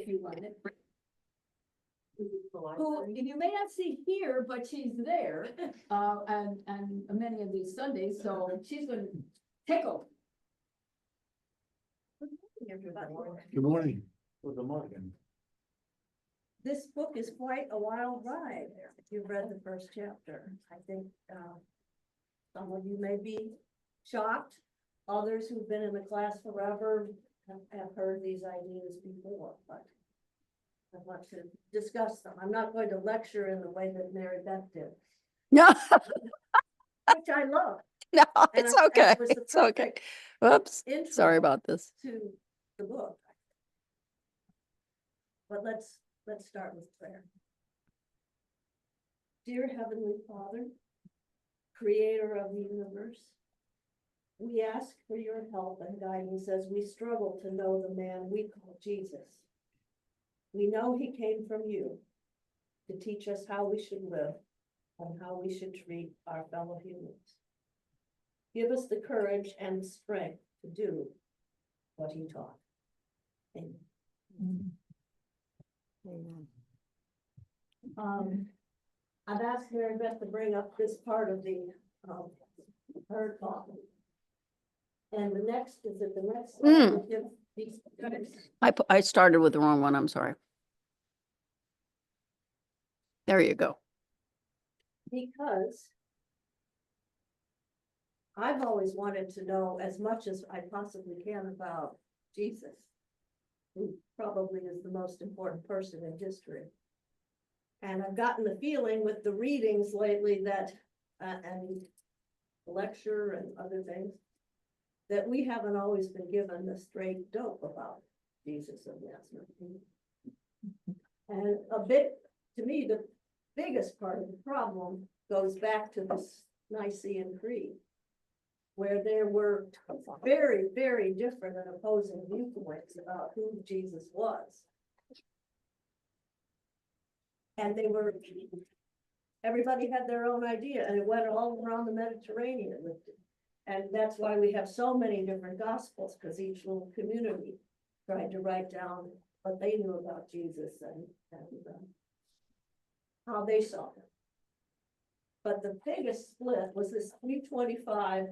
you want it. Who you may not see here, but she's there, and many of these Sundays, so she's gonna take over. Everybody. Good morning. Good morning. This book is quite a wild ride. If you've read the first chapter, I think, some of you may be shocked. Others who've been in the class forever have heard these ideas before, but I want to discuss them. I'm not going to lecture in the way that Mary Beth did, No, which I love. no, And it's I- and okay. it was the It's okay. perfect Whoops. intro Sorry about this. to the book. But let's start with prayer. Dear Heavenly Father, Creator of the universe, we ask for your help and guidance as we struggle to know the man we call Jesus. We know he came from you to teach us how we should live and how we should treat our fellow humans. Give us the courage and the strength to do what he taught. Amen. I've asked Mary Beth to bring up this part of the, her talk. And the next, is it the next? slide that gives these guys? I started with the wrong one. I'm sorry. There you go. Because I've always wanted to know as much as I possibly can about Jesus, who probably is the most important person in history. And I've gotten the feeling with the readings lately that, and the lecture and other things, that we haven't always been given the straight dope about Jesus of Nazareth. And a bit, to me, the biggest part of the problem goes back to this Nicene Creed, where there were very, very different and opposing viewpoints about who Jesus was. And they were, everybody had their own idea, and it went all around the Mediterranean. And that's why we have so many different gospels, because each little community tried to write down what they knew about Jesus and how they saw him. But the biggest split was this 325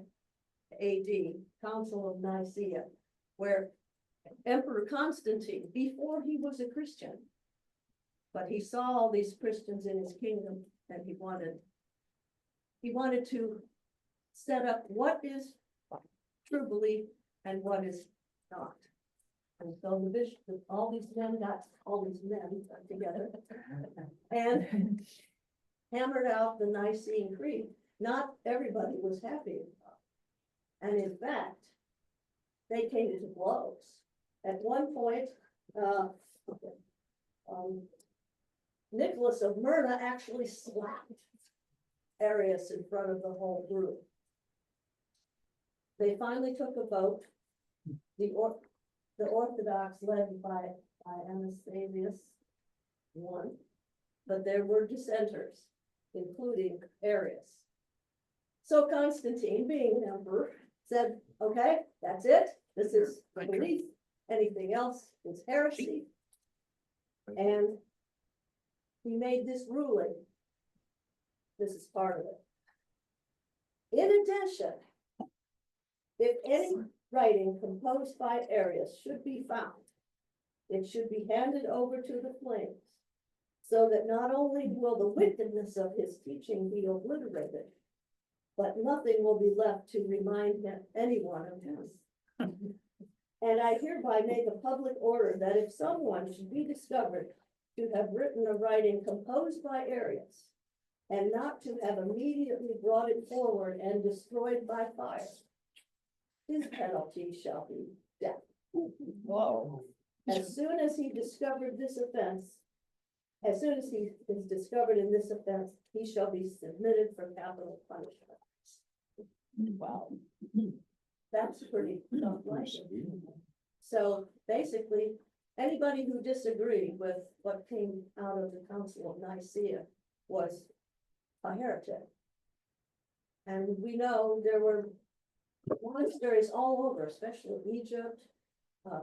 AD Council of Nicaea, where Emperor Constantine, before he was a Christian, but he saw all these Christians in his kingdom, and he wanted to set up what is true belief and what is not. And so the bishop, all these men got together and hammered out the Nicene Creed. Not everybody was happy about it. And in fact, they came to blows. At one point, Nicholas of Myrna actually slapped Arius in front of the whole group. They finally took a vote. The Orthodox, led by Anastasius, won, but there were dissenters, including Arius. So Constantine, being an emperor, said, okay, that's it. This is belief. Anything else is heresy. And he made this ruling. This is part of it. In addition, if any writing composed by Arius should be found, it should be handed over to the flames, so that not only will the wickedness of his teaching be obliterated, but nothing will be left to remind anyone of him. And I hereby make a public order that if someone should be discovered to have written a writing composed by Arius, and not to have immediately brought it forward and destroyed by fire, his penalty shall be death. Whoa. As soon as he discovered this offense, as soon as he is discovered in this offense, he shall be submitted for capital punishment. Wow. That's pretty tough language. So basically, anybody who disagreed with what came out of the Council of Nicaea was a heretic. And we know there were monasteries all over, especially Egypt,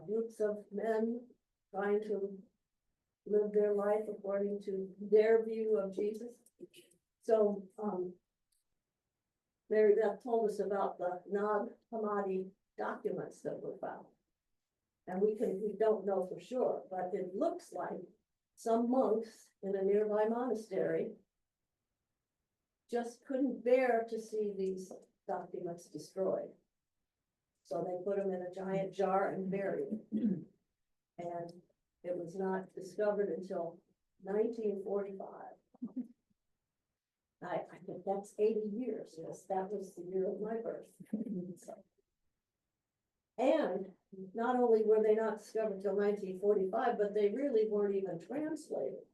groups of men trying to live their life according to their view of Jesus. So, Mary Beth told us about the Nag Hammadi documents that were found. And we don't know for sure, but it looks like some monks in a nearby monastery just couldn't bear to see these documents destroyed. So they put them in a giant jar and buried them. And it was not discovered until 1945. I think that's 80 years, yes, that was the year of my birth. So. And not only were they not discovered till 1945, but they really weren't even translated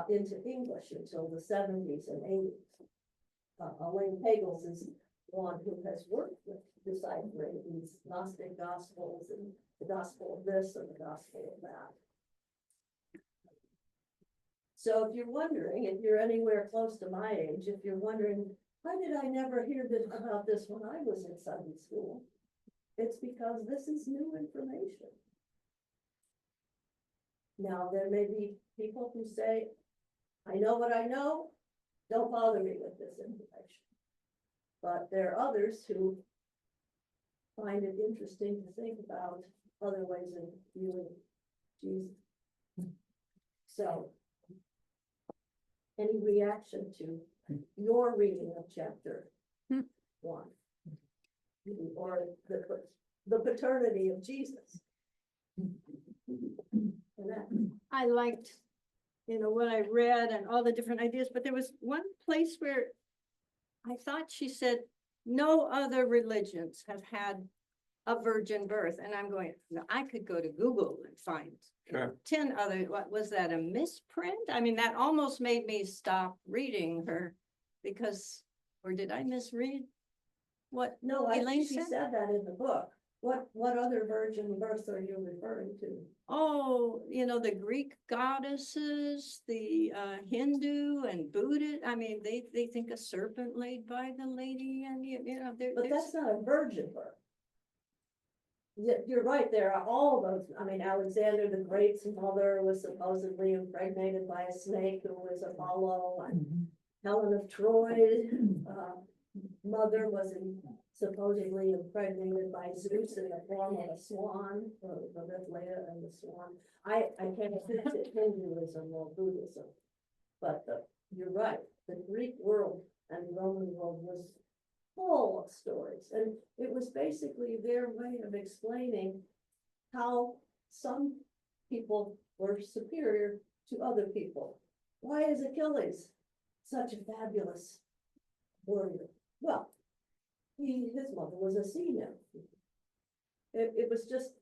into English until the 70s and 80s. Elaine Pagels is one who has worked with deciphering these Gnostic Gospels and the Gospel of this and the Gospel of that. So if you're wondering, if you're anywhere close to my age, if you're wondering, why did I never hear about this when I was in Sunday school? It's because this is new information. Now, there may be people who say, I know what I know, don't bother me with this information. But there are others who find it interesting to think about other ways of viewing Jesus. So, any reaction to your reading of chapter 1? Or the paternity of Jesus? I liked, what I read and all the different ideas, but there was one place where I thought she said, no other religions have had a virgin birth. And I'm going, no, I could go to Google and find 10 other, what was that, a misprint? I mean, that almost made me stop reading her because, or did I misread what No, I Elaine think she said? said that in the book. What other virgin births are you referring to? Oh, the Greek goddesses, the Hindu and Buddhist. I mean, they think a serpent laid by the lady, and But that's not a virgin birth. You're right, there are all those, I mean, Alexander the Great's mother was supposedly impregnated by a snake who was Apollo, and Helen of Troy, mother was supposedly impregnated by Zeus in the form of a swan, the Leia and the swan. I can't think of Hinduism or Buddhism, but you're right, the Greek world and Roman world was full of stories, and it was basically their way of explaining how some people were superior to other people. Why is Achilles such a fabulous warrior? Well, his mother was a sea nymph. It was just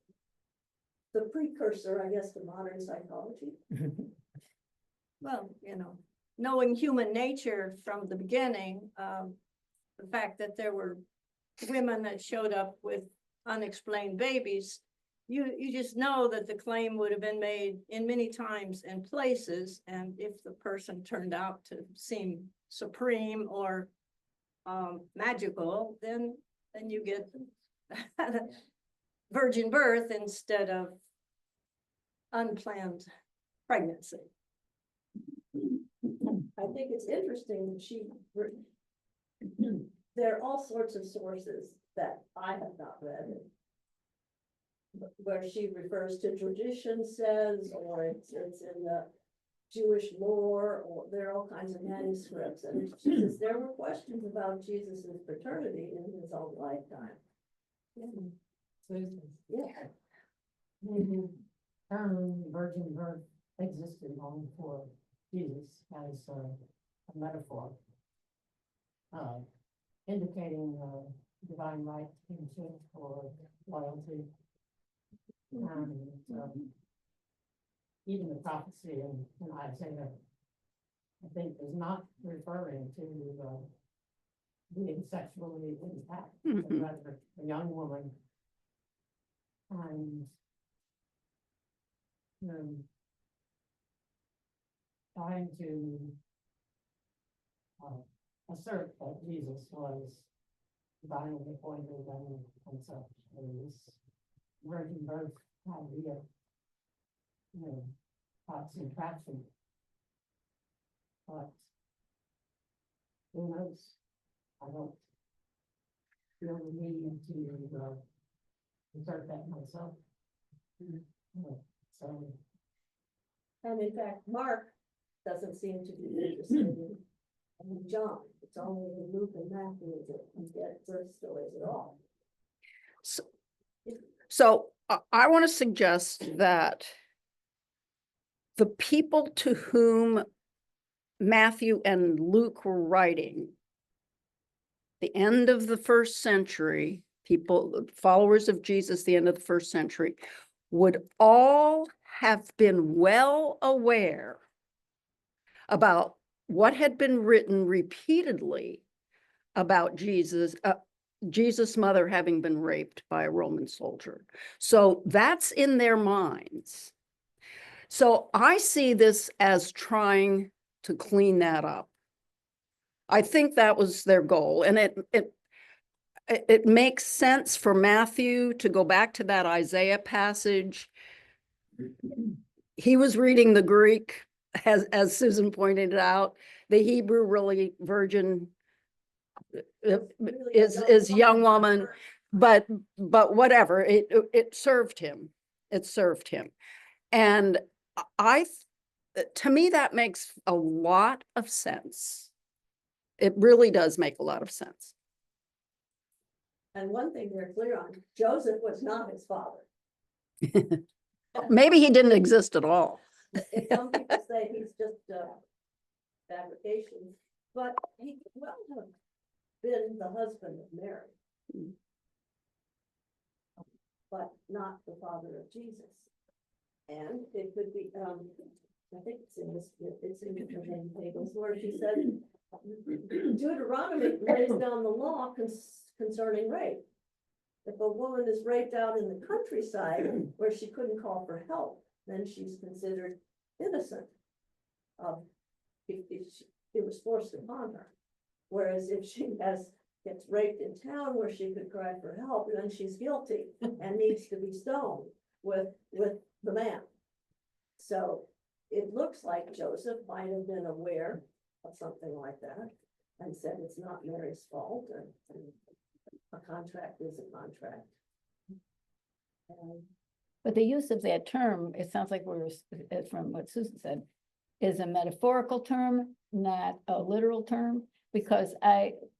the precursor, I guess, to modern psychology. Well, knowing human nature from the beginning, the fact that there were women that showed up with unexplained babies, you just know that the claim would have been made in many times and places, and if the person turned out to seem supreme or magical, then you get virgin birth instead of unplanned pregnancy. I think it's interesting that there are all sorts of sources that I have not read, where she refers to tradition says, or it's in the Jewish lore, or there are all kinds of manuscripts, and Jesus, there were questions about Jesus's paternity in his own lifetime. Yeah. The term virgin birth existed long before Jesus as a metaphor, indicating divine right, kinship, or loyalty. And even the prophecy in Isaiah, I think, is not referring to being sexually intact, but rather a young woman. And trying to assert that Jesus was divinely appointed and such. This virgin birth idea, some traction. But who knows? I don't feel the need to insert that myself. So, And in fact, Mark doesn't seem to be interested in John. It's only in Luke and Matthew that we get birth stories at all. So I want to suggest that the people to whom Matthew and Luke were writing, the end of the first century, people, followers of Jesus, the end of the first century, would all have been well aware about what had been written repeatedly about Jesus, Jesus' mother having been raped by a Roman soldier. So that's in their minds. So I see this as trying to clean that up. I think that was their goal, and it makes sense for Matthew to go back to that Isaiah passage. He was reading the Greek, as Susan pointed out. The Hebrew really virgin is young woman, but whatever, it served him. It served him. And to me, that makes a lot of sense. It really does make a lot of sense. And one thing they're clear on, Joseph was not his father. Maybe he didn't exist at all. Some people say he's just fabrication, but he could well have been the husband of Mary. But not the father of Jesus. And it could be, I think it's in this, it's in Jane Hagel's word, she said, Deuteronomy lays down the law concerning rape. If a woman is raped out in the countryside where she couldn't call for help, then she's considered innocent of if it was forced upon her. Whereas if she gets raped in town where she could cry for help, then she's guilty and needs to be stoned with the man. So it looks like Joseph might have been aware of something like that and said it's not Mary's fault, and a contract is a contract. But the use of that term, it sounds like from what Susan said, is a metaphorical term, not a literal term, because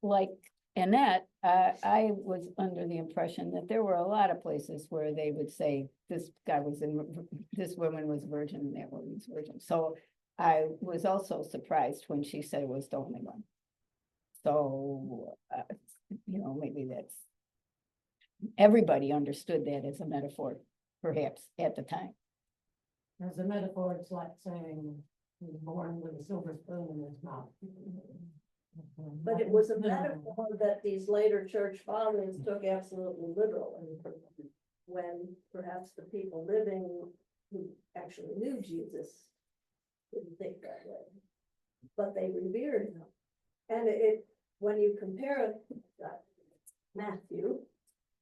like Annette, I was under the impression that there were a lot of places where they would say this woman was virgin and that woman was virgin. So I was also surprised when she said it was the only one. So, maybe that's, everybody understood that as a metaphor, perhaps at the time. as a metaphor, it's like saying he was born with a silver spoon in his mouth. But it was a metaphor that these later church fathers took absolutely literally, when perhaps the people living who actually knew Jesus didn't think that way, but they revered him. And when you compare Matthew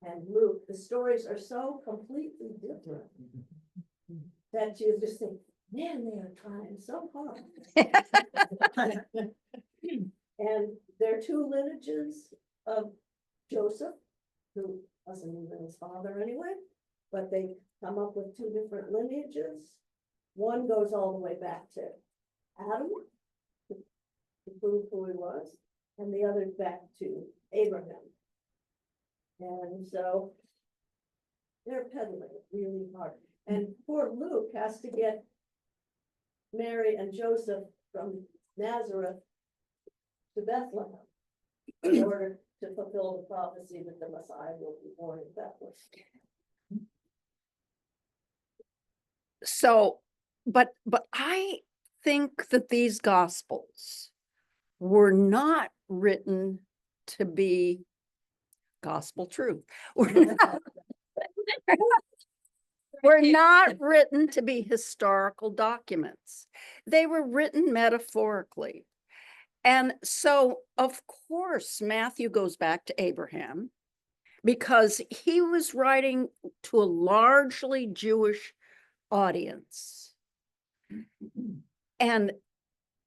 and Luke, the stories are so completely different that you just think, man, they are trying so hard. And there are two lineages of Joseph, who wasn't even his father anyway, but they come up with two different lineages. One goes all the way back to Adam to prove who he was, and the other back to Abraham. And so they're peddling it really hard. And poor Luke has to get Mary and Joseph from Nazareth to Bethlehem in order to fulfill the prophecy that the Messiah will be born in Bethlehem. So, but I think that these gospels were not written to be gospel truth. Were not written to be historical documents. They were written metaphorically. And so, of course, Matthew goes back to Abraham because he was writing to a largely Jewish audience. And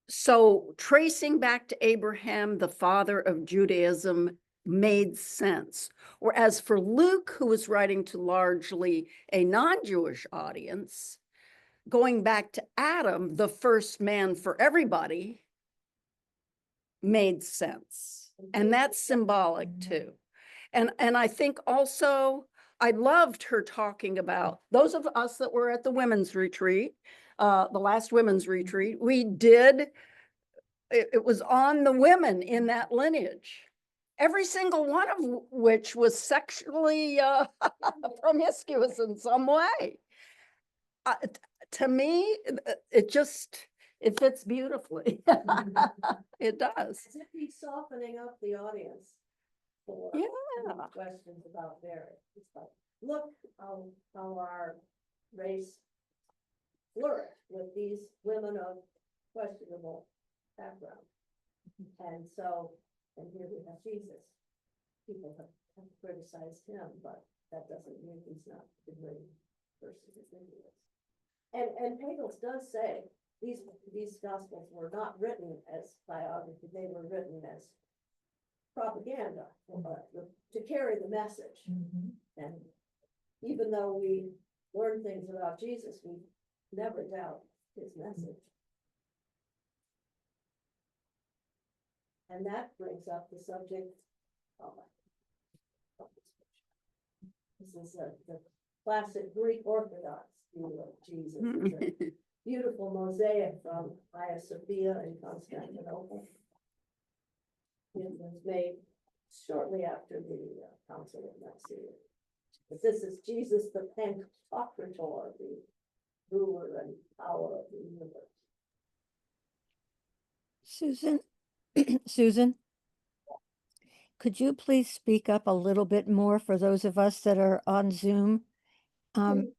so tracing back to Abraham, the father of Judaism, made sense. Whereas for Luke, who was writing to largely a non-Jewish audience, going back to Adam, the first man for everybody, made sense. And that's symbolic too. And I think also, I loved her talking about those of us that were at the women's retreat, the last women's retreat, we did, it was on the women in that lineage. Every single one of which was sexually promiscuous in some way. To me, it fits beautifully. It does. As if he's softening up the audience for Yeah. any questions about Mary. It's like, look how our race flourished with these women of questionable background. And so, and here we have Jesus. People have criticized him, but that doesn't mean he's not the great person he is. And Pagels does say these gospels were not written as biography, they were written as propaganda to carry the message. And even though we learn things about Jesus, we never doubt his message. And that brings up the subject of this is the classic Greek Orthodox view of Jesus. It's a beautiful mosaic from Hagia Sophia in Constantinople. It was made shortly after the Council of Nicaea. But this is Jesus, the Pantocrator, the ruler and power of the universe. Susan, Susan, could you please speak up a little bit more for those of us that are on Zoom? The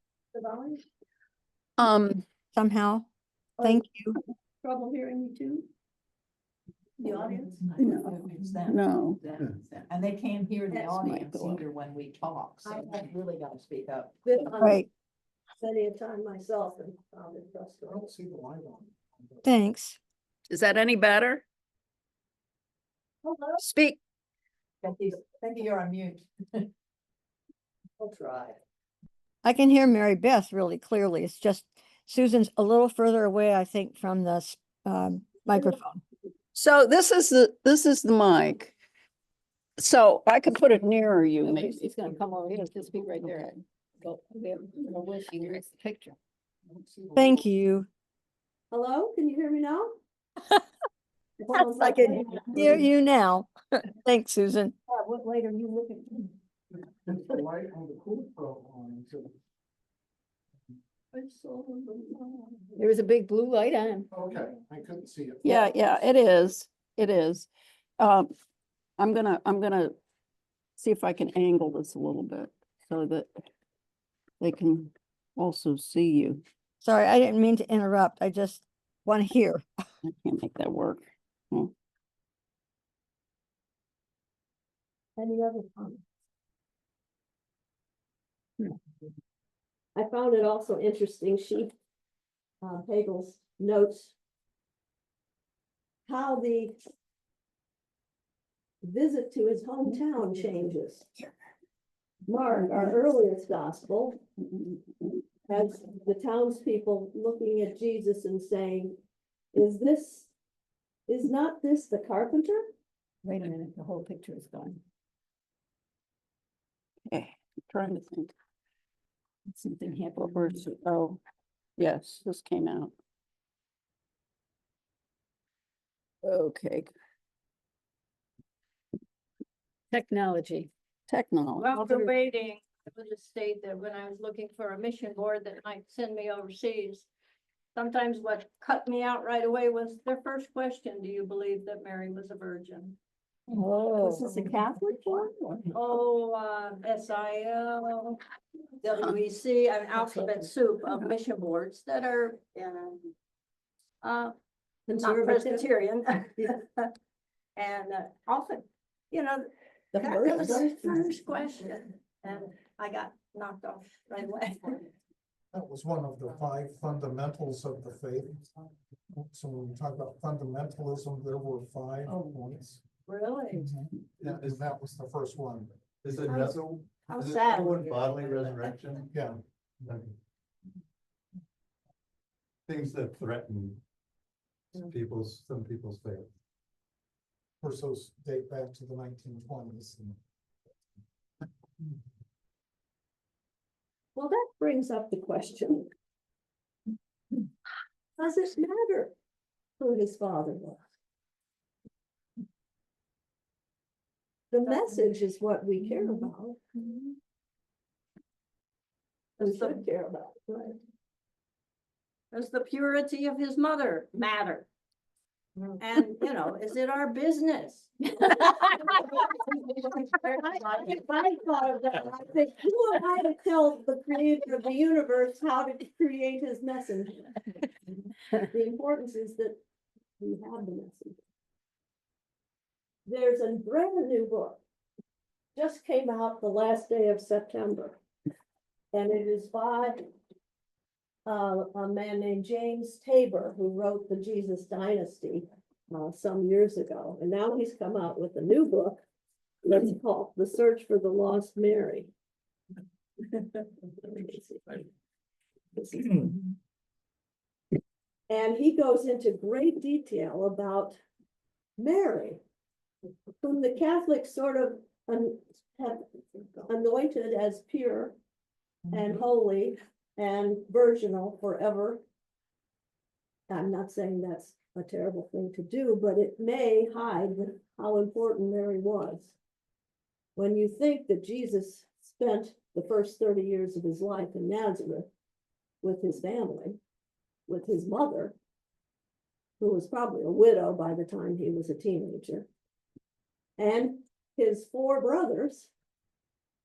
volume? Somehow, thank you. Trouble hearing me too? The audience? No. And they can't hear the That's audience Michael. either when we talk, so you really gotta speak up. Been on Right, plenty of time myself and found it I frustrating. don't see the light on. thanks. Is that any better? Hello, Speak. Becky, you're on mute. I'll try. I can hear Mary Beth really clearly. It's just Susan's a little further away, I think, from the microphone. So this is the mic. So I could put it nearer you, maybe. He's gonna come over here to speak right there. Go, where she gets the picture. Thank you. Hello, can you hear me now? I can hear you now. Thanks, Susan. What light are you looking? It's the light on the cool pro on, so. There was a big blue light on. Okay, I couldn't see it. Yeah, it is. It is. I'm gonna see if I can angle this a little bit so that they can also see you. Sorry, I didn't mean to interrupt. I just want to hear. I can't make that work. Any other comments? I found it also interesting, Hegel's notes how the visit to his hometown changes. Mark, our earliest gospel, has the townspeople looking at Jesus and saying, is not this the carpenter? Wait a minute, the whole picture is gone. Okay, I'm trying to think. Something happened. Where's it? Oh, yes, this came out. Okay, Technology. technology. While we're waiting, I will just state that when I was looking for a mission board that might send me overseas, sometimes what cut me out right away was their first question: do you believe that Mary was a virgin? Was this a Catholic one? Oh, SIL, WEC, an alphabet soup of mission boards that are, not Conservative? Presbyterian. And often, The that was the first question, and I got knocked off right away. That was one of the 5 fundamentals of the faith. So when we talk about fundamentalism, there were 5 points. Really? Yeah, and that was the first one. Is it How's- another, How is it sad. one bodily resurrection? Yeah, Things that threaten some people's faith. of course, those date back to the 1920s. Well, that brings up the question. Does it matter who his father was? The message is what we care about. We should care about, right? Does the purity of his mother matter? And, you know, is it our business? I thought of that, and I think, who am I to tell the creator of the universe how to create his message? The importance is that we have the message. There's a brand new book, just came out the last day of September. And it is by a man named James Tabor, who wrote The Jesus Dynasty some years ago. And now he's come out with a new book that's called The Search for the Lost Mary. And he goes into great detail about Mary, whom the Catholics sort of have anointed as pure and holy and virginal forever. I'm not saying that's a terrible thing to do, but it may hide how important Mary was. When you think that Jesus spent the first 30 years of his life in Nazareth with his family, with his mother, who was probably a widow by the time he was a teenager, and his 4 brothers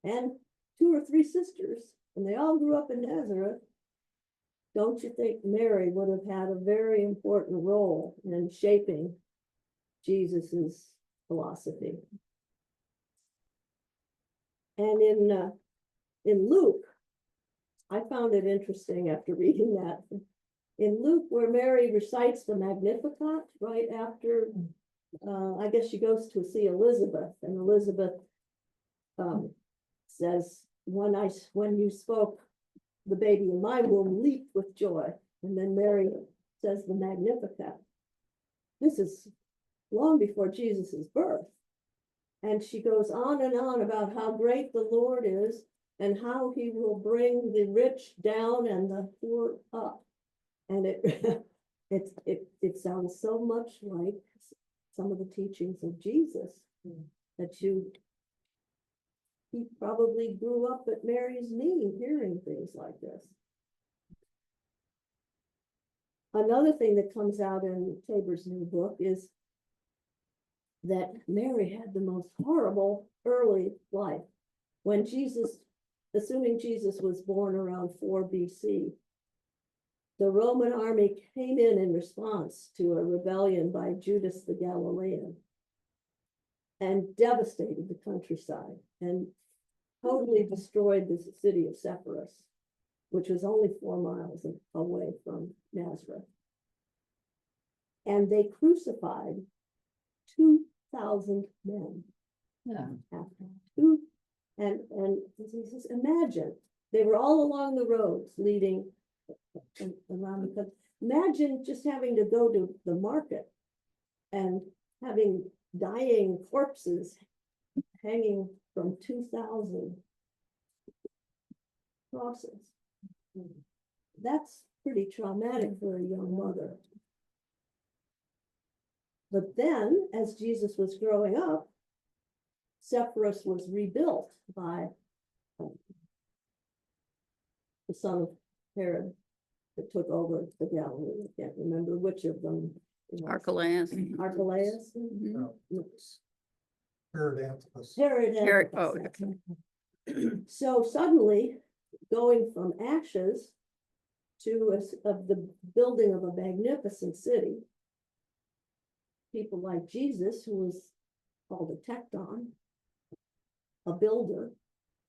and 2 or 3 sisters, and they all grew up in Nazareth. Don't you think Mary would have had a very important role in shaping Jesus's philosophy? And in Luke, I found it interesting after reading that. In Luke, where Mary recites the Magnificat right after, I guess she goes to see Elizabeth, and Elizabeth says, when you spoke, the baby in my womb leaped with joy. And then Mary says the Magnificat. This is long before Jesus's birth. And she goes on and on about how great the Lord is and how he will bring the rich down and the poor up. And it sounds so much like some of the teachings of Jesus that he probably grew up at Mary's knee hearing things like this. Another thing that comes out in Tabor's new book is that Mary had the most horrible early life. When Jesus, assuming Jesus was born around 4 BC, the Roman army came in response to a rebellion by Judas the Galilean and devastated the countryside and totally destroyed the city of Sepphoris, which was only 4 miles away from Nazareth. And they crucified 2,000 men. Yeah. And he says, imagine, they were all along the roads leading around the country. Imagine just having to go to the market and having dying corpses hanging from 2,000 crosses. That's pretty traumatic for a young mother. But then, as Jesus was growing up, Sepphoris was rebuilt by the son of Herod that took over the Galilee. I can't remember which of them. Archelaus. Archelaus. Herod Antipas. Herod Herod, Antipas. oh, So suddenly, going from ashes to the building of a magnificent city, people like Jesus, who was called a tecton, a builder,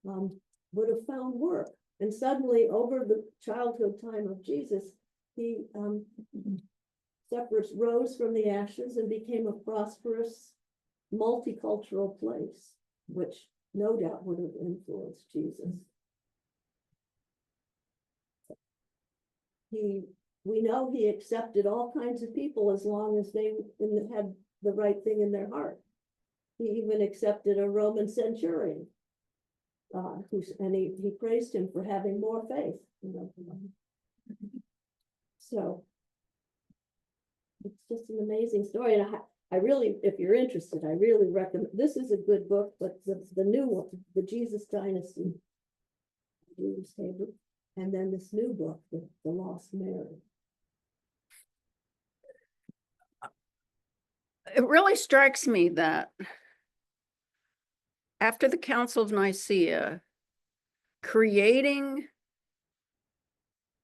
would have found work And suddenly, over the childhood time of Jesus, he rose from the ashes and became a prosperous, multicultural place, which no doubt would have influenced Jesus. We know he accepted all kinds of people as long as they had the right thing in their heart. He even accepted a Roman centurion. He praised him for having more faith. So it's just an amazing story. And I really, if you're interested, I really recommend, this is a good book, but the new one, The Jesus Dynasty, and then this new book, The Lost Mary. It really strikes me that after the Council of Nicaea, creating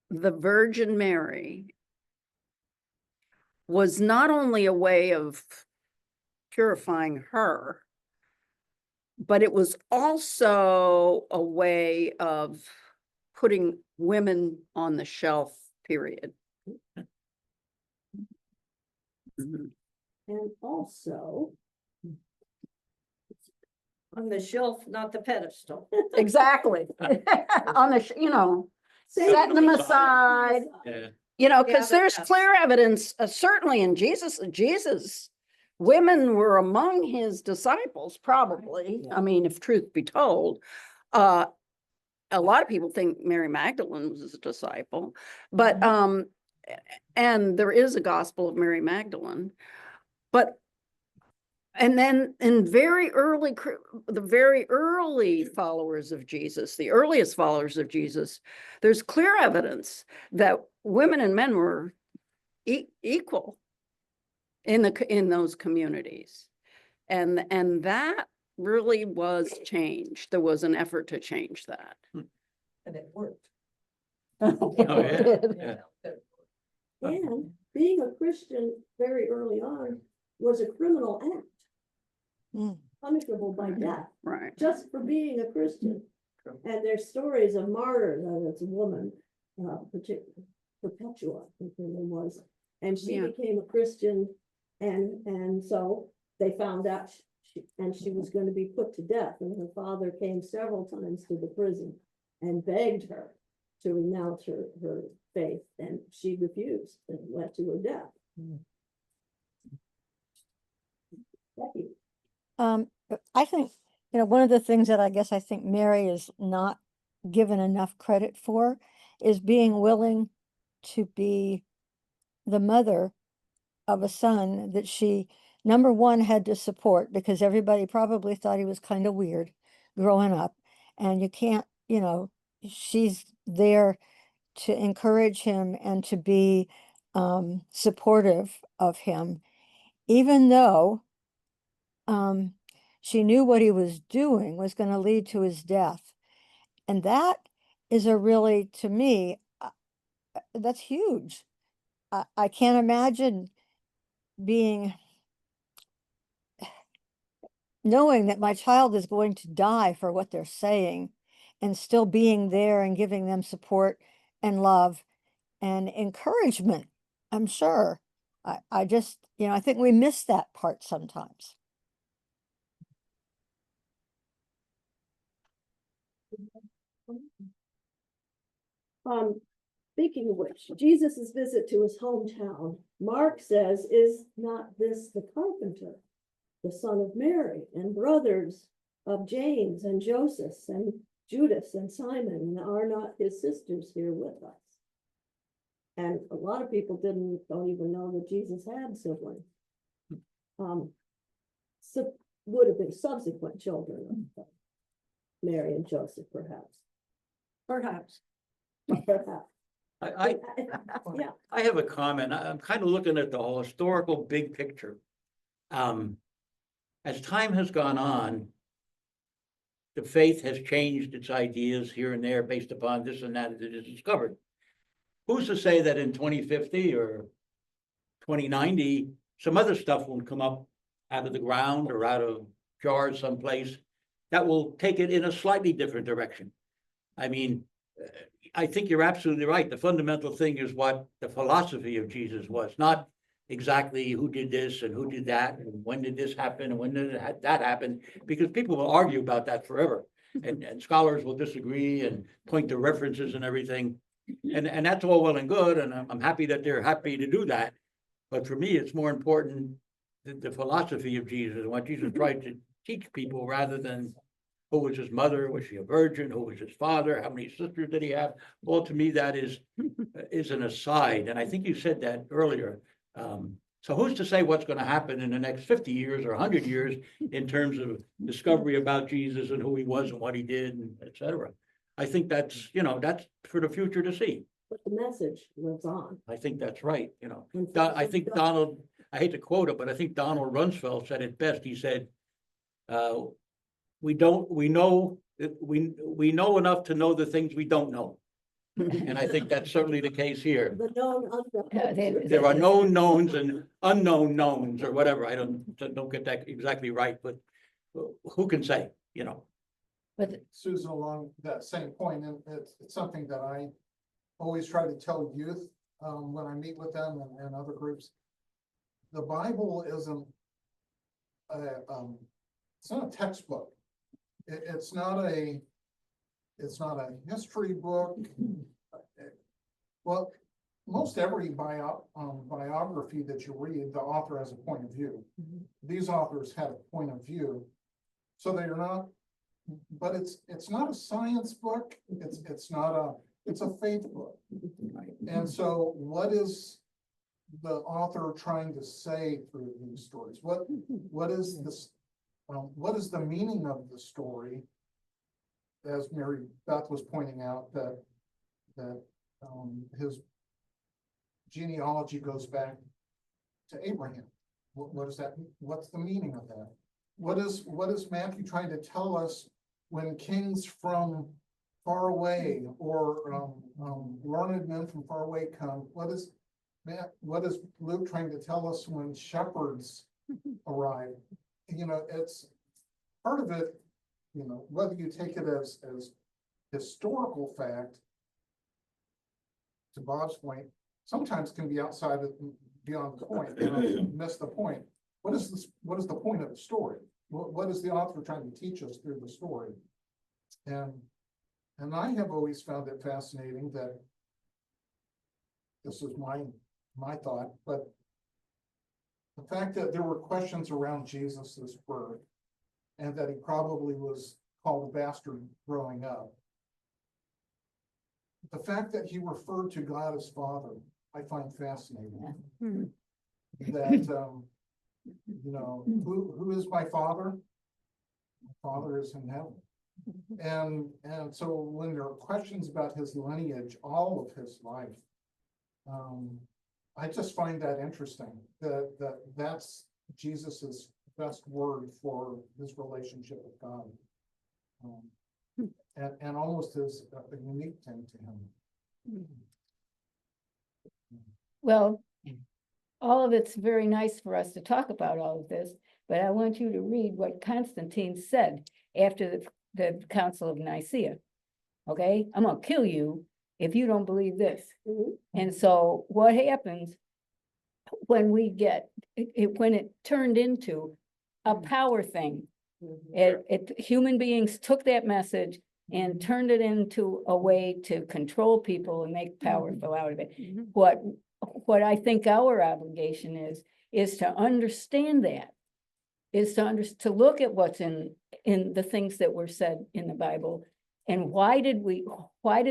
the Virgin Mary was not only a way of purifying her, but it was also a way of putting women on the shelf, period. Mhm. And also, On the shelf, not the pedestal. Exactly. On the, setting them aside, Yeah. because but there's yes. clear evidence, certainly in Jesus, women were among his disciples, probably. I mean, if truth be told, a lot of people think Mary Magdalene was his disciple, but, and there is a Gospel of Mary Magdalene, but and then in the very early followers of Jesus, the earliest followers of Jesus, there's clear evidence that women and men were equal in those communities. And that really was changed. There was an effort to change that. and it worked. Oh, yeah. Yeah. And being a Christian very early on was a criminal act. Punishable by death, Right. just for being a Christian. And there's stories of martyrs, it's a woman, Perpetua, I think her name was, and she became a Christian, and so they found out she was going to be put to death, and her father came several times to the prison and begged her to renounce her faith, and she refused and went to her death. Becky. I think, one of the things that I guess I think Mary is not given enough credit for is being willing to be the mother of a son that she, number one, had to support, because everybody probably thought he was kind of weird growing up. And you can't, she's there to encourage him and to be supportive of him, even though she knew what he was doing was going to lead to his death. And that is a really, to me, that's huge. I can't imagine knowing that my child is going to die for what they're saying, and still being there and giving them support and love and encouragement. I'm sure. I just, I think we miss that part sometimes. Speaking of which, Jesus's visit to his hometown, Mark says, is not this the carpenter, the son of Mary, and brothers of James and Joseph and Judas and Simon, and are not his sisters here with us? And a lot of people don't even know that Jesus had siblings. So would have been subsequent children of Mary and Joseph, perhaps. Perhaps. I Yeah. I have a comment. I'm kind of looking at the whole historical big picture. As time has gone on, the faith has changed its ideas here and there based upon this and that it is discovered. Who's to say that in 2050 or 2090, some other stuff will come up out of the ground or out of jars someplace that will take it in a slightly different direction? I mean, I think you're absolutely right. The fundamental thing is what the philosophy of Jesus was, not exactly who did this and who did that, and when did this happen, and when did that happen, because people will argue about that forever. And scholars will disagree and point to references and everything. And that's all well and good, and I'm happy that they're happy to do that. But for me, it's more important the philosophy of Jesus and what Jesus tried to teach people, rather than who was his mother, was she a virgin, who was his father, how many sisters did he have? Well, to me, that is an aside, and I think you said that earlier. So who's to say what's gonna happen in the next 50 years or 100 years in terms of discovery about Jesus and who he was and what he did, and et cetera? I think that's, that's for the future to see. But the message lives on. I think that's right, And I think Donald, I hate to quote him, but I think Donald Rumsfeld said it best. He said, we know enough to know the things we don't know. And I think that's certainly the case here. The known unknown. There are known knowns and unknown knowns, or whatever. I don't get that exactly right, but who can say, But Susan, along that same point, and it's something that I always try to tell youth, when I meet with them and other groups. The Bible isn't it's not a textbook. It's not a history book. Well, most every biography that you read, the author has a point of view. These authors had a point of view, so they're not. But it's not a science book. It's a faith book. And so, what is the author trying to say through these stories? What is this? What is the meaning of the story? As Mary Beth was pointing out, that his genealogy goes back to Abraham. What does that mean? What's the meaning of that? What is Matthew trying to tell us when kings from far away, or learned men from far away come? What is Luke trying to tell us when shepherds arrive? It's part of it, whether you take it as historical fact, to Bob's point, sometimes can be outside of, beyond the point, miss the point. What is the point of the story? What is the author trying to teach us through the story? And I have always found it fascinating that, this is my thought, but the fact that there were questions around Jesus's birth, and that he probably was called a bastard growing up. The fact that he referred to God as Father, I find fascinating. That, who is my father? My father is in heaven. And so when there are questions about his lineage, all of his life, I just find that interesting, that's Jesus's best word for his relationship with God. And almost as a unique thing to him. Well, all of it's very nice for us to talk about all of this, but I want you to read what Constantine said after the Council of Nicaea. Okay, I'm gonna kill you if you don't believe this. And so what happens when we get when it turned into a power thing? Human beings took that message and turned it into a way to control people and make powerful out of it. What I think our obligation is to understand that, to look at what's in the things that were said in the Bible, and why did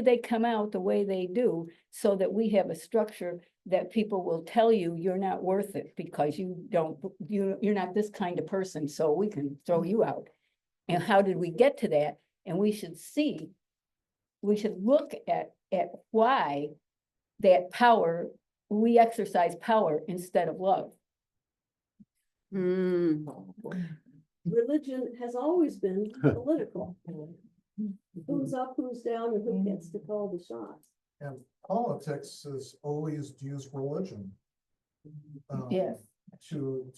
they come out the way they do, so that we have a structure that people will tell you you're not worth it because you're not this kind of person, so we can throw you out. And how did we get to that? And we should look at why that power, we exercise power instead of love. Religion has always been political. Who's up, who's down, and who gets to call the shots. And politics has always used religion. Yes. To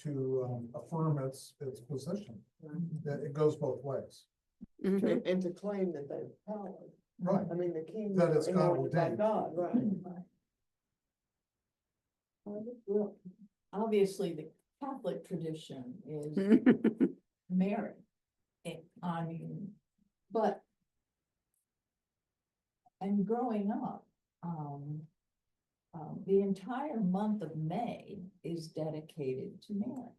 affirm its position. It goes both ways. And to claim that they have power. Right, I mean, the king. That is God anointed by ordained. God, right. Well, obviously, the Catholic tradition is Mary. I mean, but. And growing up, the entire month of May is dedicated to Mary.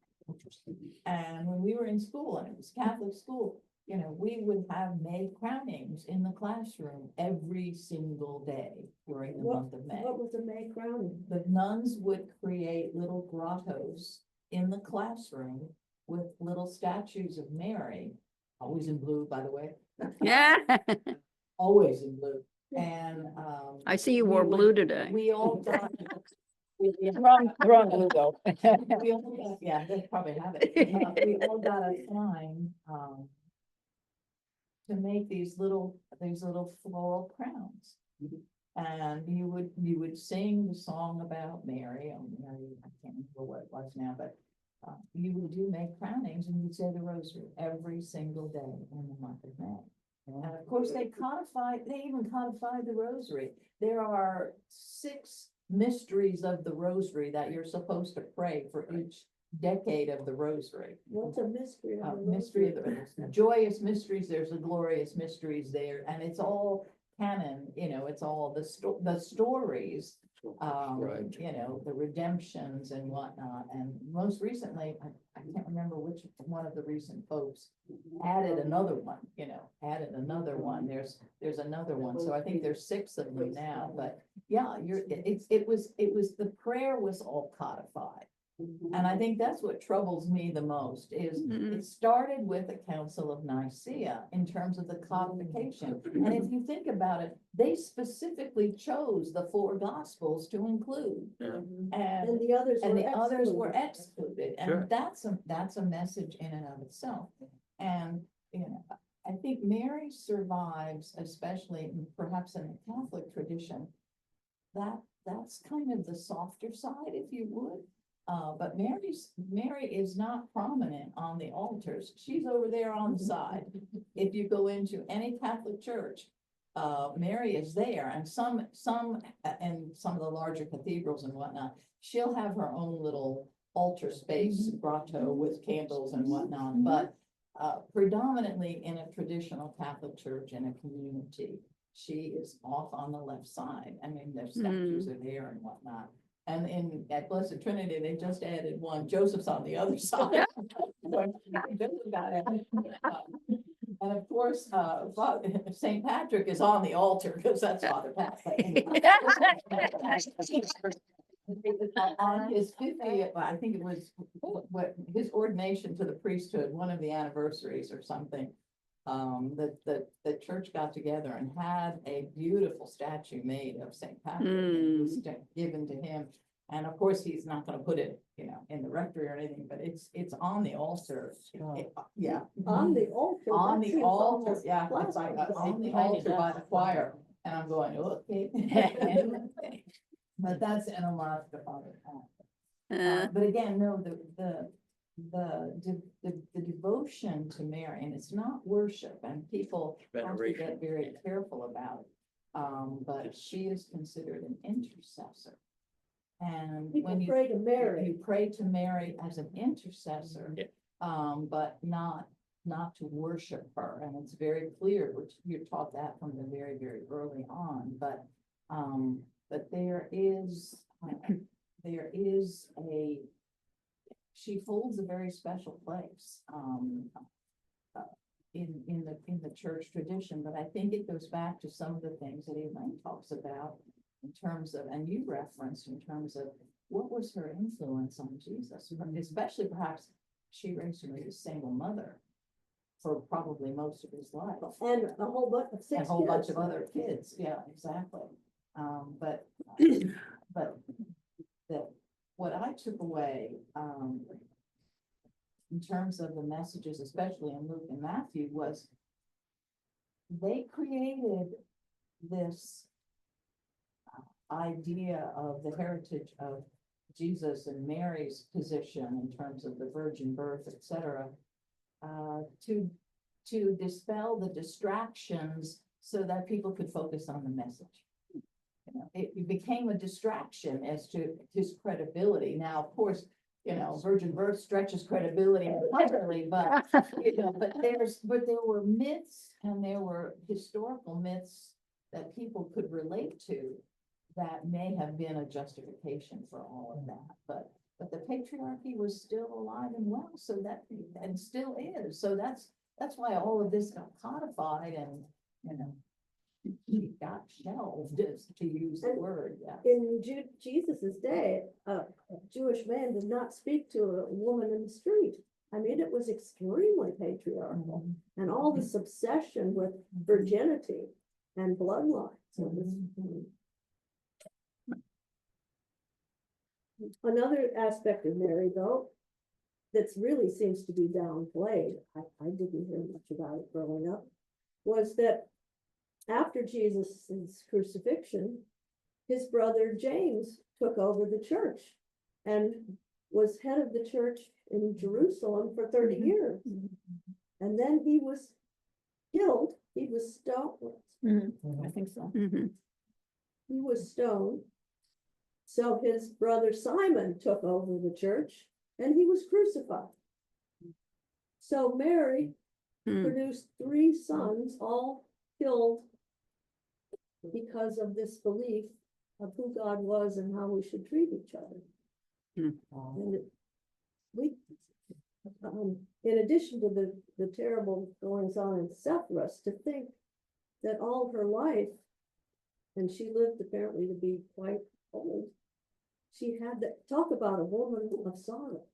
And when we were in school, and it was Catholic school, you know, we would have May crownings in the classroom every single day during the month of May. What was the May crowning? The nuns would create little grottos in the classroom with little statues of Mary, always in blue, by the way, Yeah, always in blue. And, I see you we wore would- blue today. we all got. Wrong blue though. We all got, yeah, they probably have it. We all got a sign, to make these little floral crowns. And you would sing the song about Mary, Mary, I can't remember what it was now, but you would make crownings and you'd say the rosary every single day in the month of May. And of course, they even codified the rosary. There are 6 mysteries of the rosary that you're supposed to pray for each decade of the rosary. What's a mystery of the Mystery of rosary? the joyous mysteries, there's the glorious mysteries there, and it's all canon, you know, it's all the stories. Right. You know, the redemptions and whatnot, and most recently, I can't remember which one of the recent popes added another one, there's another one, so I think there's 6 of them now, but yeah, it was, the prayer was all codified. And I think that's what troubles me the most is it started with the Council of Nicaea in terms of the codification. And if you think about it, they specifically chose the 4 gospels to include. And the others were excluded. Sure. And that's a message in and of itself. And, you know, I think Mary survives, especially perhaps in the Catholic tradition, that's kind of the softer side, if you would. But Mary is not prominent on the altars. She's over there on the side. If you go into any Catholic church, Mary is there, and some of the larger cathedrals and whatnot, she'll have her own little altar space, grotto with candles and whatnot, but predominantly in a traditional Catholic church in a community, she is off on the left side. I mean, their statues are there and whatnot. And at Blessed Trinity, they just added one. Joseph's on the other side. Joseph got added. And of course, St. Patrick is on the altar because that's Father Patrick. On his 50th, I think it was what his ordination to the priesthood, one of the anniversaries or something. The church got together and had a beautiful statue made of St. Patrick, and it was given to him. And of course, he's not gonna put it, you know, in the rectory or anything, but it's on the altar. Yeah. On the altar. On that the seems altar, almost yeah, it's like on the altar by the choir, and I'm going, okay. But that's an homage to Father Patrick. But again, no, the devotion to Mary, and it's not worship, and people have to get very careful about it. But she is considered an intercessor. And when you pray to Mary. You pray to Mary as an intercessor, but not to worship her. And it's very clear, which you're taught that from the very, very early on, but there is she holds a very special place in the church tradition, but I think it goes back to some of the things that Elaine talks about in terms of, and you referenced in terms of what was her influence on Jesus, especially perhaps she raised him as a single mother for probably most of his life. And a whole bunch of 6 A whole bunch kids. of other kids, yeah, exactly. But what I took away, in terms of the messages, especially in Luke and Matthew, was they created this idea of the heritage of Jesus and Mary's position in terms of the virgin birth, etc., to dispel the distractions so that people could focus on the message. You know, it became a distraction as to his credibility. Now, of course, you know, virgin birth stretches credibility entirely, but, you know, but there were myths and there were historical myths that people could relate to that may have been a justification for all of that, but the patriarchy was still alive and well, so that, and still is, so that's why all of this got codified and, you know, it got shelved, to use the word, yeah. In Jesus's day, a Jewish man did not speak to a woman in the street. I mean, it was extremely patriarchal, and all this obsession with virginity and bloodlines. Another aspect of Mary, though, that's really seems to be downplayed, I didn't hear much about it growing up, was that after Jesus' crucifixion, his brother James took over the church and was head of the church in Jerusalem for 30 years. And then he was killed, he was stoned. I think so. Mhm. He was stoned. So his brother Simon took over the church and he was crucified. So Mary Hmm. produced 3 sons, all killed because of this belief of who God was and how we should treat each other. And in addition to the terrible goings on in Sepphoris, to think that all her life, and she lived apparently to be quite old, she had to talk about a woman of sorrow,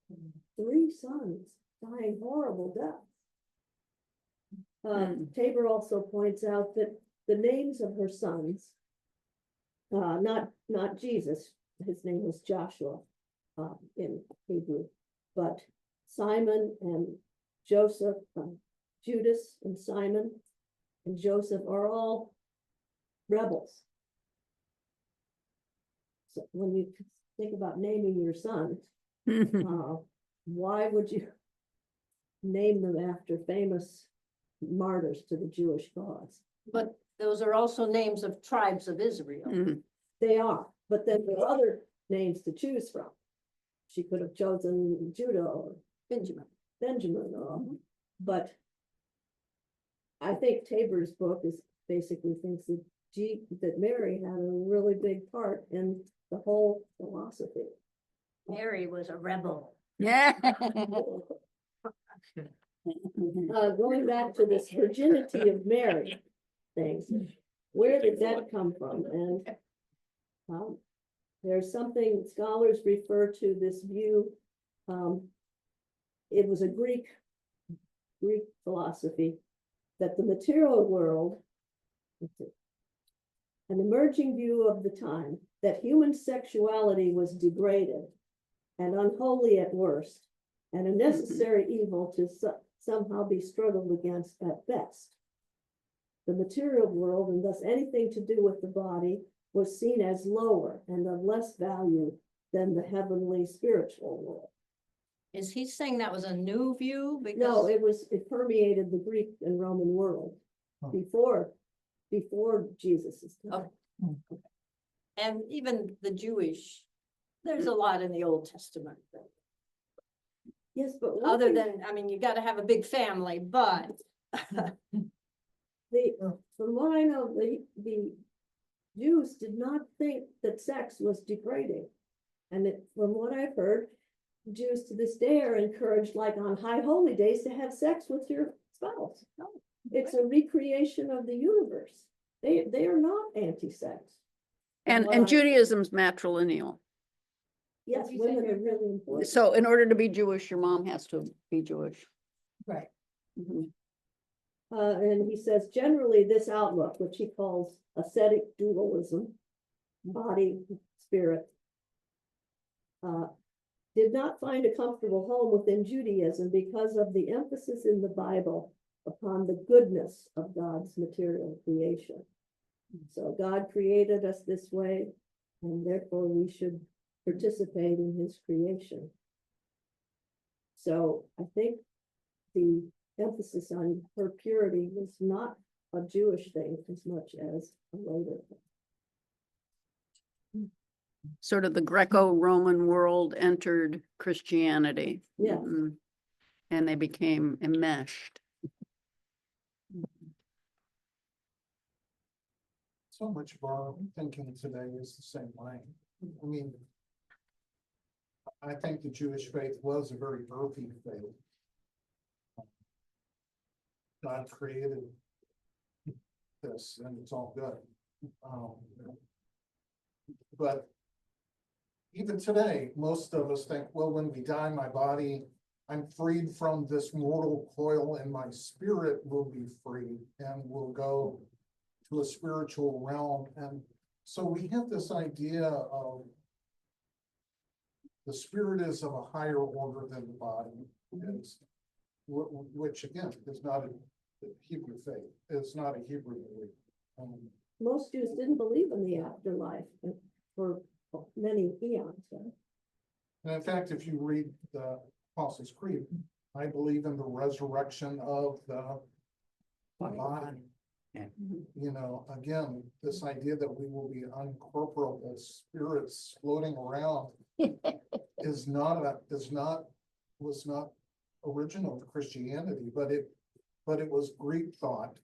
3 sons dying horrible deaths. Tabor also points out that the names of her sons, not Jesus, his name was Joshua in Hebrew, but Simon and Joseph, Judas and Simon and Joseph are all rebels. So when you think about naming your sons, why would you name them after famous martyrs to the Jewish cause? But those are also names of tribes of Israel. Mhm. They are, but then there are other names to choose from. She could have chosen Judah or Benjamin. Benjamin, but I think Tabor's book is basically thinks that Mary had a really big part in the whole philosophy. Mary was a rebel. Yeah. Going back to this virginity of Mary thing, where did that come from? And there's something scholars refer to this view. It was a Greek philosophy that the material world, an emerging view of the time, that human sexuality was degraded and unholy at worst, and a necessary evil to somehow be struggled against at best. The material world, and thus anything to do with the body, was seen as lower and of less value than the heavenly spiritual world. Is he saying that was a new view? No, Because it permeated the Greek and Roman world Oh. before Jesus' time. and even the Jewish, there's a lot in the Old Testament. Yes, but one Other thing- than, I mean, you gotta have a big family, but from what I know, the Jews did not think that sex was degrading. And from what I've heard, Jews to this day are encouraged, like on high holy days, to have sex with your spouse. It's a recreation of the universe. They are not anti-sex. And Judaism's matrilineal. Yes, women are really important. So in order to be Jewish, your mom has to be Jewish. Right. Mhm. And he says, generally, this outlook, which he calls ascetic dualism, body, spirit, did not find a comfortable home within Judaism because of the emphasis in the Bible upon the goodness of God's material creation. So God created us this way, and therefore we should participate in his creation. So I think the emphasis on her purity was not a Jewish thing as much as a later. Sort of the Greco-Roman world entered Christianity. Yeah. Mhm. And they became enmeshed. So much of our thinking today is the same way. I mean, I think the Jewish faith was a very earthy faith. God created this and it's all good. But even today, most of us think, well, when we die, my body, I'm freed from this mortal coil and my spirit will be free and will go to a spiritual realm. And so we have this idea of the spirit is of a higher order than the body is, which again is not a Hebrew faith. It's not a Hebrew belief. Most Jews didn't believe in the afterlife for many eons. Right? And in fact, if you read the Apostles' Creed, I believe in the resurrection of the body. Yeah. You know, again, this idea that we will be uncorporeal spirits floating around was not original to Christianity, but it was Greek thought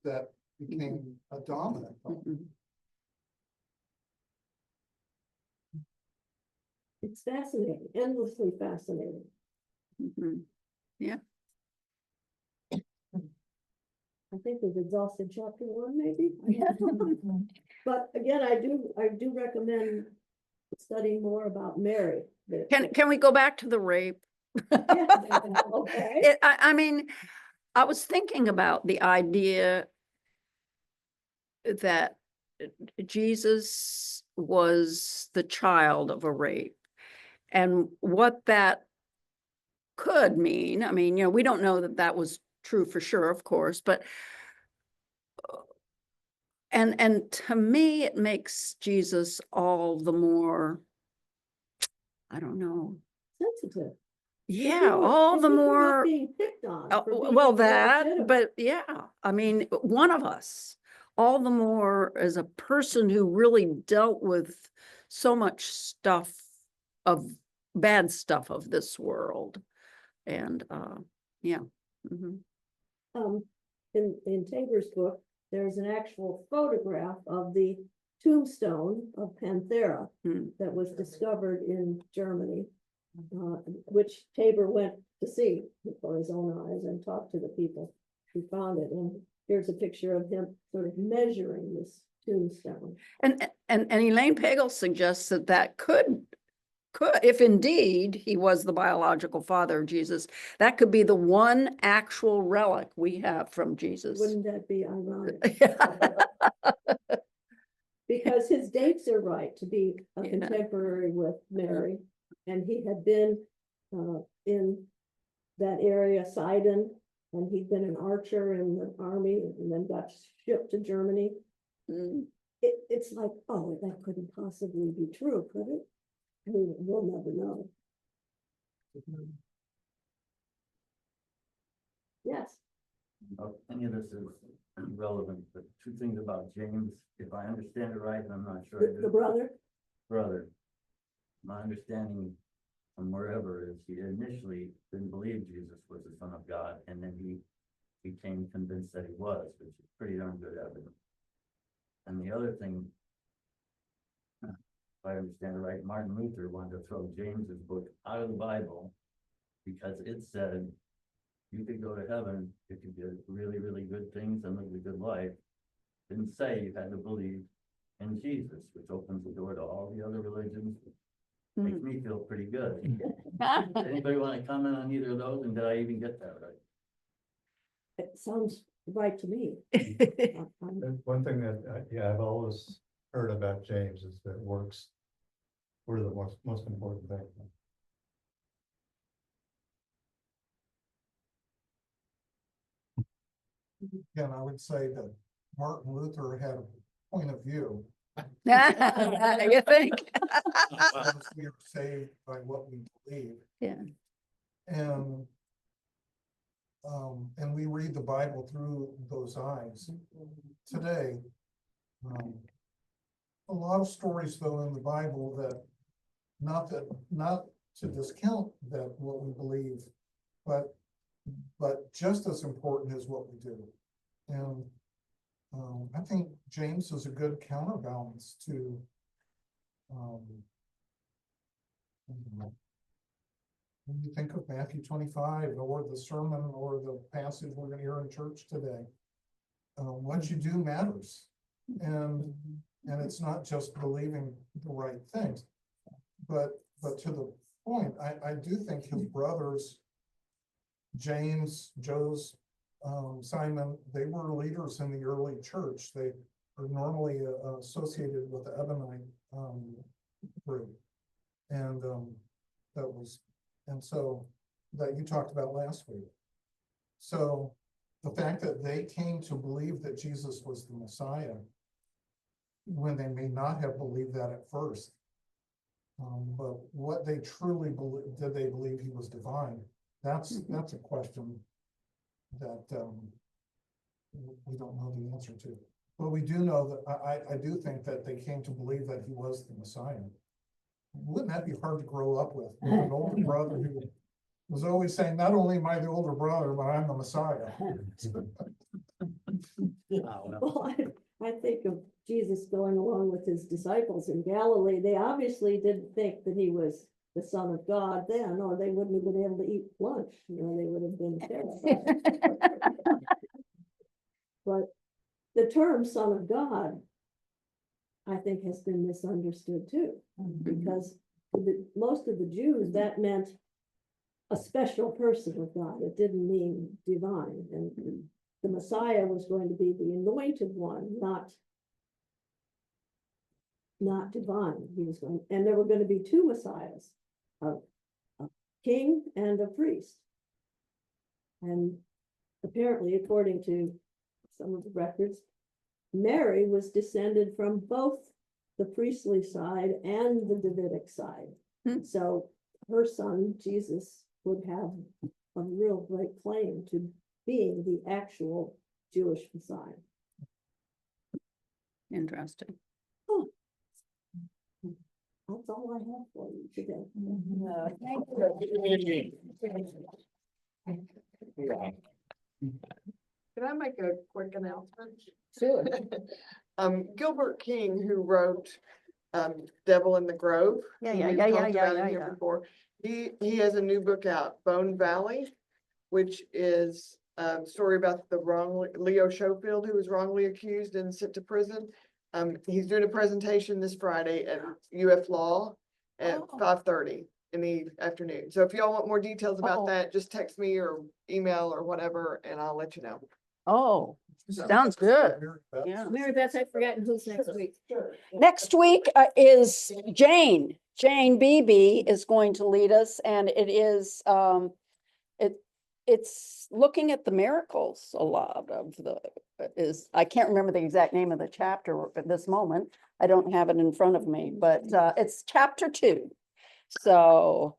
that became a dominant thought. Mhm. It's fascinating, endlessly fascinating. Mhm. I think we've exhausted chapter 1, maybe. But again, I do recommend studying more about Mary. Can we go back to the rape? Okay. I mean, I was thinking about the idea that Jesus was the child of a rape and what that could mean. I mean, we don't know that that was true for sure, of course, but and to me, it makes Jesus all the more, I don't know. Sensitive. Yeah, all the more. Being picked on. for being Well, that, illegitimate. but yeah, I mean, one of us, all the more as a person who really dealt with so much stuff of bad stuff of this world. And yeah. Mhm. In Tabor's book, there's an actual photograph of the tombstone of Panthera Hmm. that was discovered in Germany, which Tabor went to see for his own eyes and talked to the people who found it. And here's a picture of him sort of measuring this tombstone. And Elaine Pagel suggests that could, if indeed he was the biological father of Jesus, that could be the one actual relic we have from Jesus. Wouldn't that be ironic? Because his dates are right to be a Yeah. contemporary with Mary. And he had been in that area, Sidon, and he'd been an archer in the army and then got shipped to Germany. Mm. It's like, oh, that couldn't possibly be true, could it? I mean, we'll never know. Yes, Any of this is irrelevant, but two things about James, if I understand it right, and I'm not sure. I the do. brother, My understanding from wherever is he initially didn't believe Jesus was the Son of God, and then he became convinced that he was, which is pretty darn good evidence. And the other thing, if I understand it right, Martin Luther wanted to throw James's book out of the Bible because it said you could go to heaven if you did really, really good things and live a good life. Didn't say you had to believe in Jesus, which opens the door to all the other religions. Makes me feel pretty good. Anybody want to comment on either of those? And did I even get that right? it sounds right to me. And one thing that, yeah, I've always heard about James is that works were the most important thing. Again, I would say that Martin Luther had a point of view. You think? We are saved by what we believe. Yeah. And and we read the Bible through those eyes today. A lot of stories though in the Bible that, not to discount that what we believe, but just as important is what we do. And I think James is a good counterbalance to when you think of Matthew 25 or the sermon or the passage we're gonna hear in church today, what you do matters. And it's not just believing the right things. But to the point, I do think his brothers, James, Joe's, Simon, they were leaders in the early church. They are normally associated with the Ebonite group. And so that you talked about last week. So the fact that they came to believe that Jesus was the Messiah, when they may not have believed that at first. But what they truly believe, did they believe he was divine? That's a question that we don't know the answer to. But we do know that I do think that they came to believe that he was the Messiah. Wouldn't that be hard to grow up with an older brother who was always saying, not only am I the older brother, but I'm the Messiah. Well, I think of Jesus going along with his disciples in Galilee. They obviously didn't think that he was the Son of God then, or they wouldn't have been able to eat lunch. They would have been terrified. But the term Son of God, I think, has been misunderstood too, because most of the Jews, that meant a special person of God. It didn't mean divine. And the Messiah was going to be the anointed one, not divine. He was going, and there were going to be two Messiahs, a king and a priest. And apparently, according to some of the records, Mary was descended from both the priestly side and the Davidic side. So her son, Jesus, would have a real great claim to being the actual Jewish Messiah. Interesting. That's all I have for you today. Can I make a quick announcement? Sure. Gilbert King, who wrote Devil in the Grove. Yeah, who yeah, we've yeah, yeah, talked yeah, about in yeah, here yeah. before, he has a new book out, Bone Valley, which is a story about the Leo Schofield, who was wrongly accused and sent to prison. He's doing a presentation this Friday at UF Law at 5:30 in the afternoon. So if y'all want more details about that, just text me or email or whatever, and I'll let you know. Oh, sounds good. Yeah. Mary Beth, I've forgotten who's next week. Next week is Jane. Jane Beebe is going to lead us, and it is it's looking at the miracles. A lot of I can't remember the exact name of the chapter at this moment. I don't have it in front of me, but it's chapter 2. So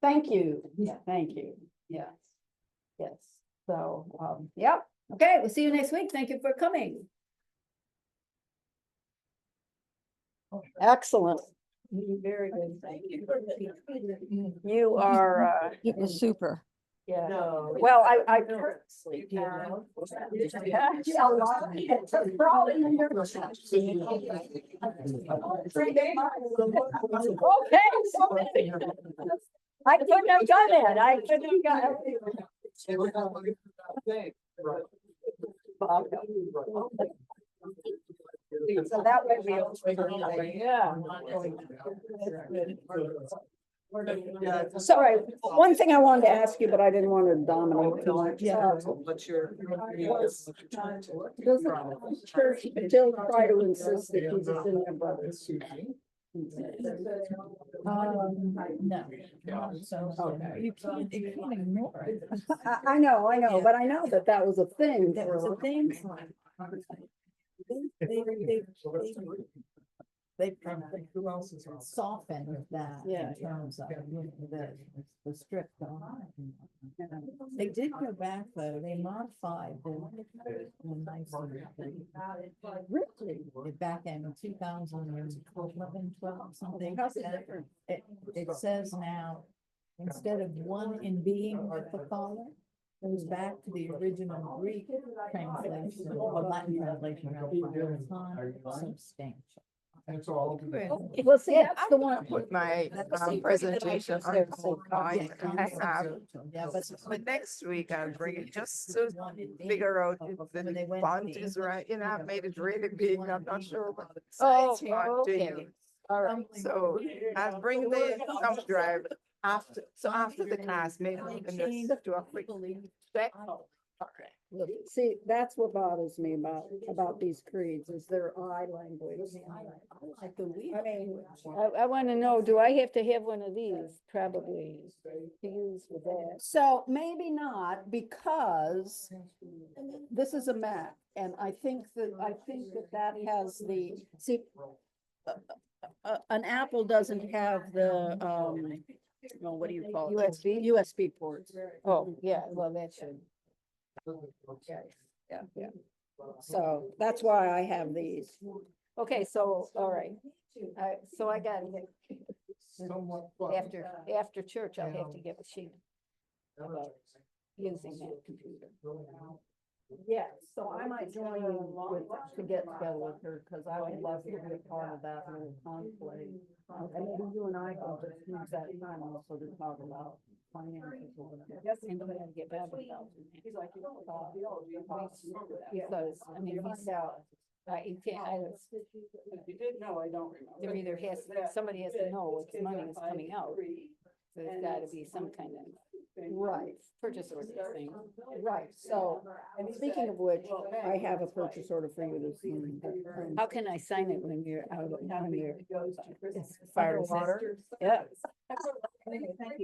thank you. Yeah, thank you. Yes. Yes. So yep. Okay, we'll see you next week. Thank you for coming. Excellent. Very good. Thank you. You are It was super. yeah. No. Well, I purposely. Okay. I couldn't have done it. I couldn't have got So that would be. Yeah. Sorry, one thing I wanted to ask you, but I didn't want to dominate too much. Does the church still try to insist that Jesus and their brothers? No. So you can't ignore it. I know, but I know that was a thing. That was a thing. They've softened that Yeah. in terms of the strict. They did go back though, they modified the. Really? Back in 2011, 12, something. It says now, instead of one in being with the Father, goes back to the original Greek translation, or Latin translation, substantial. That's all. Well, see, that's the one. Put my presentation on PowerPoint and I have, but next week I'll bring it just to figure out if the font is right, you know, I've made it really big, I'm not sure what the size font to okay. use. All right. So I'll bring the thumb drive after, so after the class, maybe we can just do a quick check. Look, see, that's what bothers me about these creeds, is their I language. I mean, I want to know, do I have to have one of these probably to use with that? so maybe not, because this is a map, and I think that has the, see, an Apple doesn't have the, no, what do you call it? USB? USB ports. Oh, yeah, well, that should. Yeah. So that's why I have these. Okay, so, all right. So I got it. Somewhat, but- After church, I'll have to give a sheet about using that computer. Yeah, so I might join you to get together with her, because I would love to be a part of that little conclave. And maybe you and I can just use that time also to talk about finances or whatever. And then I'll get back with that. Because, I mean, he's out, you can't, You did know, I don't remember. there either has, somebody has to know what money is coming out. So there's gotta be some kind of Right, purchase order thing. right. So, and speaking of which, I have a purchase order for you this evening. How can I sign it when you're out of, when you're? It's fire Underwater? Yeah,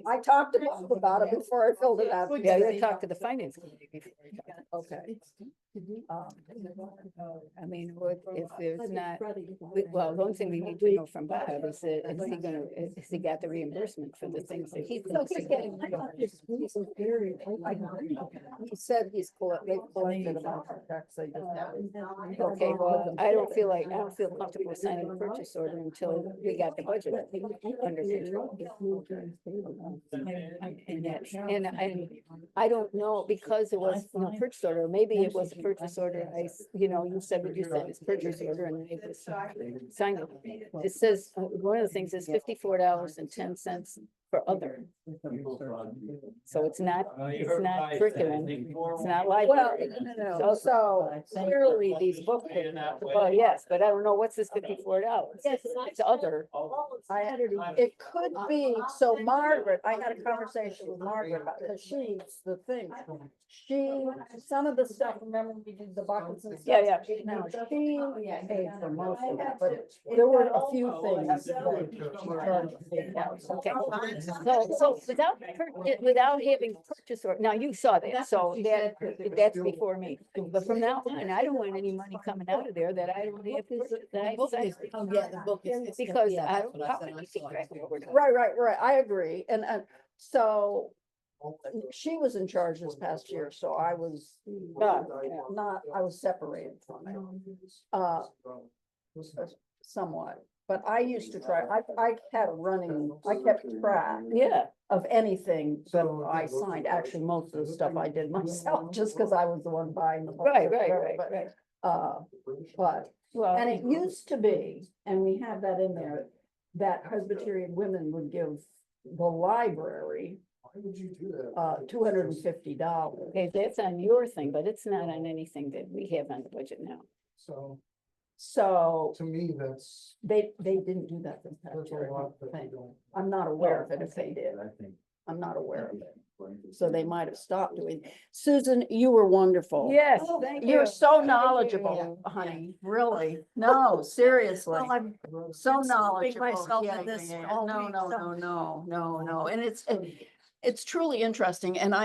I talked about it before I filled it out. yeah, you talk to the finance committee before. Okay. I mean, if there's not, well, the only thing we need to know from Bob is that, is he got the reimbursement for the things that he's going to get? He said they've collected a bunch of checks, they just haven't. Okay, well, I don't feel comfortable signing a purchase order until we got the budget under control. And I don't know, because it was no purchase order, maybe it was a purchase order, you said what you said, it's purchase order, and I just signed it. It says, one of the things is $54.10 for other. So it's not curriculum, it's not Well, library. no, so clearly these books. Well, yes, but I don't know, what's this $54? It's other. It could be, so Margaret, I had a conversation with Margaret, because she's the thing. Some of the stuff, remember we did the buckets and stuff? Yeah. Now, she paid for most of it, but there were a few things that she charged big house. Okay, so without having purchase order, now you saw that, so that's before me. But from now on, I don't want any money coming out of there that I don't have to, that I signed. Oh, yeah, the book is. Because I don't, how can you keep track of what we're doing? Right, I agree, and so she was in charge this past year, so I was I was separated from it. Somewhat, but I used to try, I had a running, I kept track Yeah, of anything that I signed. Actually, most of the stuff I did myself, just because I was the one buying the books. right. But, Well, and it used to be, and we have that in there, that Presbyterian women would give the library Why would you do that? $250. okay, that's on your thing, but it's not on anything that we have on the budget now. So To me, that's. they didn't do that this past There's a year. lot that we thing. don't. I'm not aware of it if they did. I think. I'm not aware of it. So they might have stopped doing. Susan, you were wonderful. Yes, thank you. You're so knowledgeable, honey, really. No, seriously. So knowledgeable. myself Yeah, in this yeah, yeah. all No, week, no, so- no. And it's truly interesting. And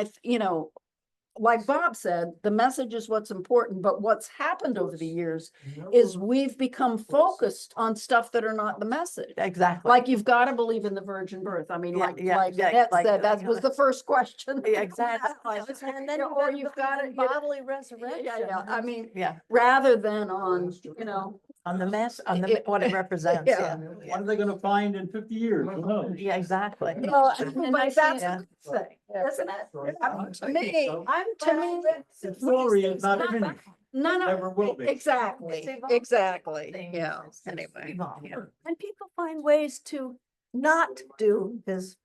like Bob said, the message is what's important, but what's happened over the years is we've become focused on stuff that are not the message. Exactly. Like, you've got to believe in the virgin birth. I mean, Yeah, like, yeah, like yeah, Annette like, said, that was the first question. Yeah, exactly. And then Or you've got it, bodily resurrection. yeah, I mean, Yeah, rather than on, you know. on the mess, on the, what it represents, Yeah. yeah. What are they gonna find in 50 years? Who knows? Yeah, exactly. Well, and I like, see that's it. the thing, isn't it? I mean, to me, The story is not finished. none of. Never will be. Exactly, exactly, yeah, anyway. yeah. And people find ways to not do his.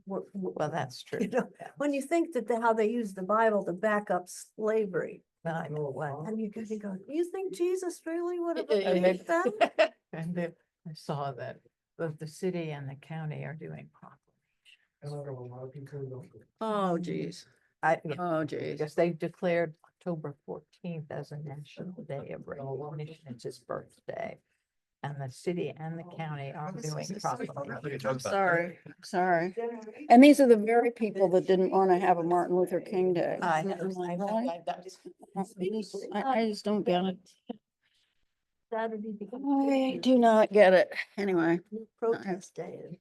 Well, that's true. You know, when you think that how they use the Bible to back up slavery, I know, well, and you kind of go, you think Jesus really would have Yeah, yeah, believed that? and I saw that both the city and the county are doing proclamations. Oh, geez, I oh, geez. guess they declared October 14th as a national day of recognition. It's his birthday. And the city and the county are doing proclamations. Sorry, sorry. And these are the very people that didn't want to have a Martin Luther King Day. I know. I'm like, really? I just don't get it. Saturday I do not get it, anyway. protest day.